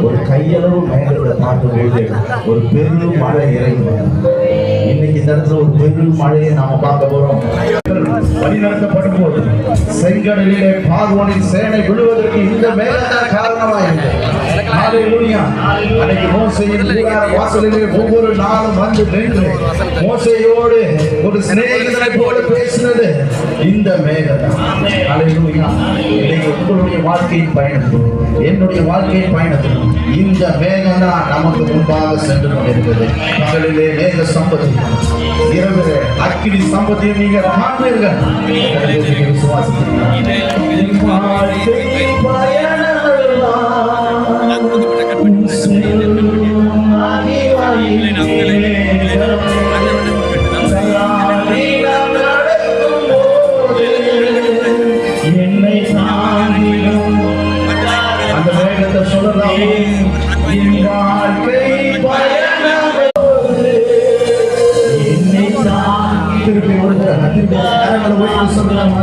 ஒரு கையளவு மேகத்தை பார்க்கும்போது ஒரு பெரும் மழை இறங்கும். இன்னைக்கு இந்த இடத்துல ஒரு பெரும் மழையை நாம பார்க்க போறோம். வழிநடத்தப்படும் போது செங்கடலிலே பார்வோனின் சேனை விழுவதற்கு இந்த மேகத்தான் காரணமாயிருந்தது. அன்னைக்கு மோசேயின் கூடார வாசலிலே ஒவ்வொரு நாளும் வந்து நின்று மோசேயோடு ஒரு சிநேகிதனை போல பேசினது இந்த மேகத்தான். ஹல்லேலூயா. உங்களுடைய வாழ்க்கையின் பயணத்தில், என்னுடைய வாழ்க்கையின் பயணத்தில் இந்த மேகம் தான் நமக்கு முன்பாக சென்று கொண்டிருக்கிறது. பகலிலே மேக சம்பத்தி, இரவிலே அக்கினி சம்பத்தியை நீங்கள் காண்பீர்கள். அந்த வேகத்தை சொல்லலாம். திருப்பி ஒரு சொல்லலாம்.